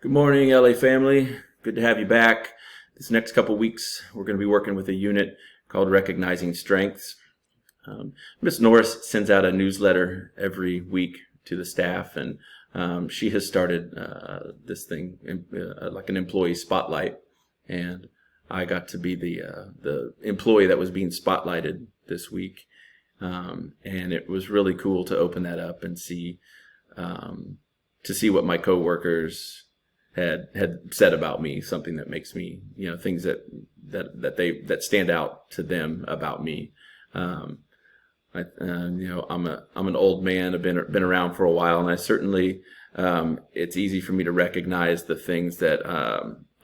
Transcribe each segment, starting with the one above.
Good morning, LA family. Good to have you back. This next couple weeks, we're going to be working with a unit called Recognizing Strengths. Ms. Norris sends out a newsletter every week to the staff, and she has started this thing like an employee spotlight. And I got to be the employee that was being spotlighted this week, and it was really cool to open that up and see what my coworkers had said about me, something that makes me, things that stand out to them about me. I'm an old man. I've been around for a while, and I certainly it's easy for me to recognize the things that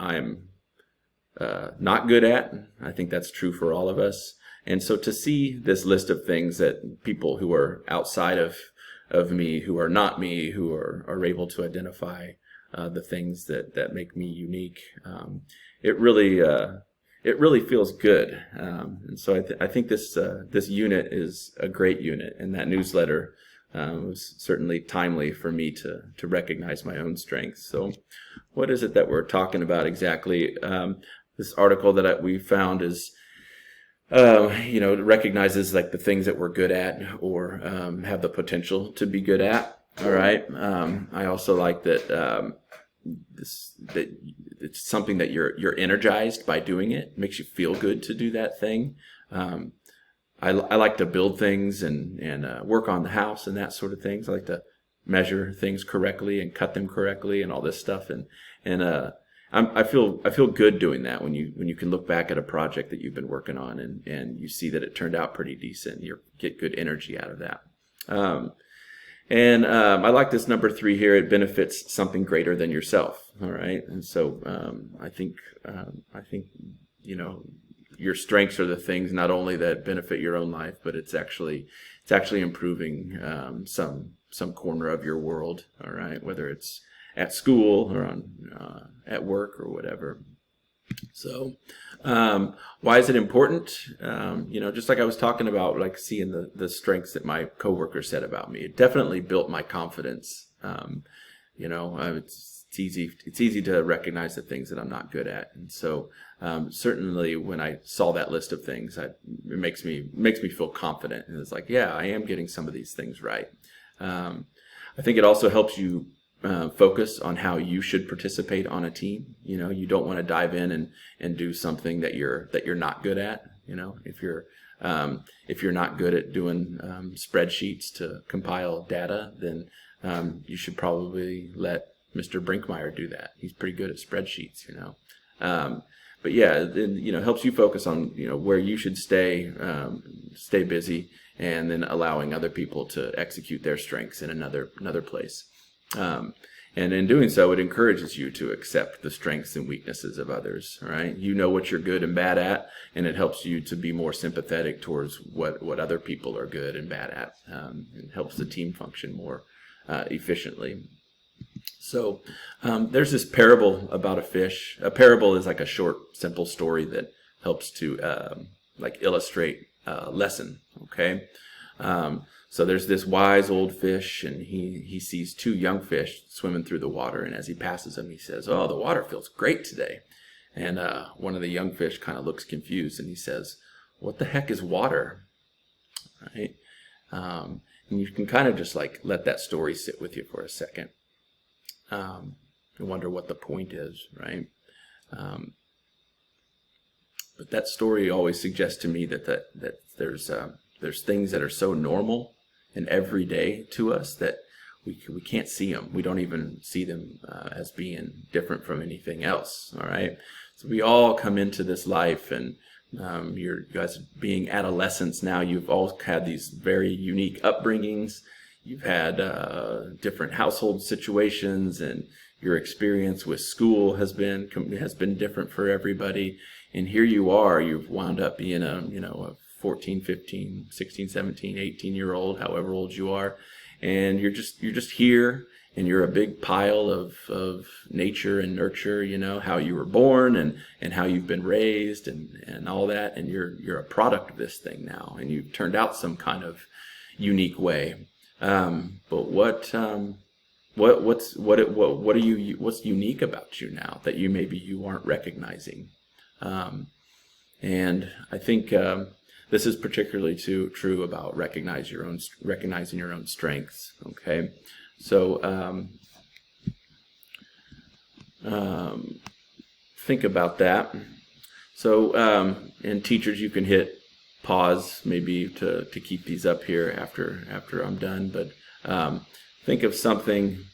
I'm not good at. I think that's true for all of us. And so to see this list of things that people who are outside of me, who are not me, who are able to identify the things that make me unique, it really feels good. And so I think this unit is a great unit, and that newsletter was certainly timely for me to recognize my own strengths. So what is it that we're talking about exactly? This article that we found is it recognizes like the things that we're good at or have the potential to be good at. All right. I also like that that it's something that you're energized by doing it. It makes you feel good to do that thing. I like to build things and work on the house and that sort of things. I like to measure things correctly and cut them correctly and all this stuff. I feel good doing that when you can look back at a project that you've been working on and you see that it turned out pretty decent. You get good energy out of that. I like this number 3 here. It benefits something greater than yourself. All right. And so I think your strengths are the things not only that benefit your own life, but it's actually improving some corner of your world. All right. Whether it's at school or at work or whatever. So, why is it important? Just like I was talking about, like seeing the strengths that my coworkers said about me, it definitely built my confidence. It's easy to recognize the things that I'm not good at. And so, certainly when I saw that list of things, it makes me feel confident. And it's like, yeah, I am getting some of these things right. I think it also helps you focus on how you should participate on a team. You don't want to dive in and do something that you're not good at. If you're not good at doing spreadsheets to compile data, then you should probably let Mr. Brinkmeyer do that. He's pretty good at spreadsheets. But yeah, it helps you focus on where you should stay busy, and then allowing other people to execute their strengths in another place. And in doing so, it encourages you to accept the strengths and weaknesses of others, right? You know what you're good and bad at, and it helps you to be more sympathetic towards what other people are good and bad at. It helps the team function more efficiently. So there's this parable about a fish. A parable is like a short, simple story that helps to illustrate a lesson, okay? So there's this wise old fish, and he sees 2 young fish swimming through the water. And as he passes them, he says, "Oh, the water feels great today." And one of the young fish kind of looks confused, and he says, "What the heck is water?" Right? And you can kind of just like let that story sit with you for a second. You wonder what the point is, right? But that story always suggests to me that there's things that are so normal and everyday to us that we can't see them. We don't even see them as being different from anything else. All right. So we all come into this life, and you guys being adolescents now, you've all had these very unique upbringings. You've had different household situations, and your experience with school has been different for everybody. And here you are, you've wound up being a 14, 15, 16, 17, 18-year-old, however old you are, and you're just here, and you're a big pile of nature and nurture, how you were born and how you've been raised and all that, and you're a product of this thing now, and you've turned out some kind of unique way. But what's unique about you now that you aren't recognizing. And I think this is particularly true about recognizing your own strengths. Okay, so think about that. So, and teachers, you can hit pause maybe to keep these up here after I'm done. But think of something,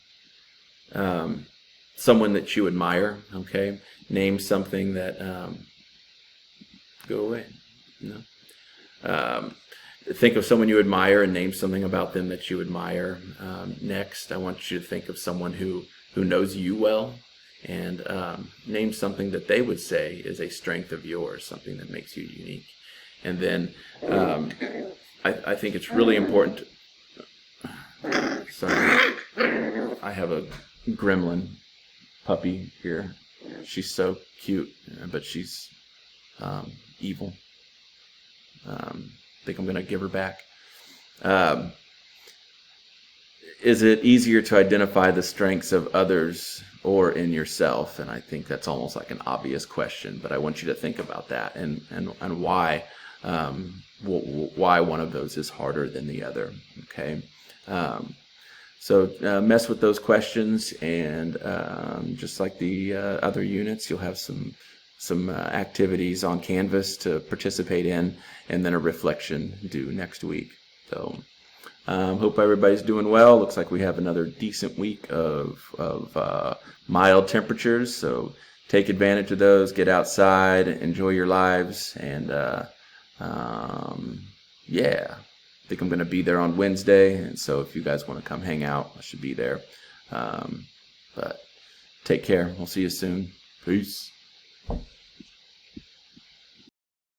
someone that you admire. Okay, name something that. Go away. No. Think of someone you admire and name something about them that you admire. Next, I want you to think of someone who knows you well, and name something that they would say is a strength of yours, something that makes you unique. And then I think it's really important. Sorry, I have a gremlin puppy here. She's so cute, but she's evil. Think I'm going to give her back. Is it easier to identify the strengths of others or in yourself? And I think that's almost like an obvious question, but I want you to think about that and why one of those is harder than the other. Okay. So mess with those questions, and just like the other units, you'll have some activities on Canvas to participate in, and then a reflection due next week. So hope everybody's doing well. Looks like we have another decent week of mild temperatures, so take advantage of those. Get outside, enjoy your lives, and yeah, I think I'm going to be there on Wednesday, and so if you guys want to come hang out, I should be there. But take care. We'll see you soon. Peace.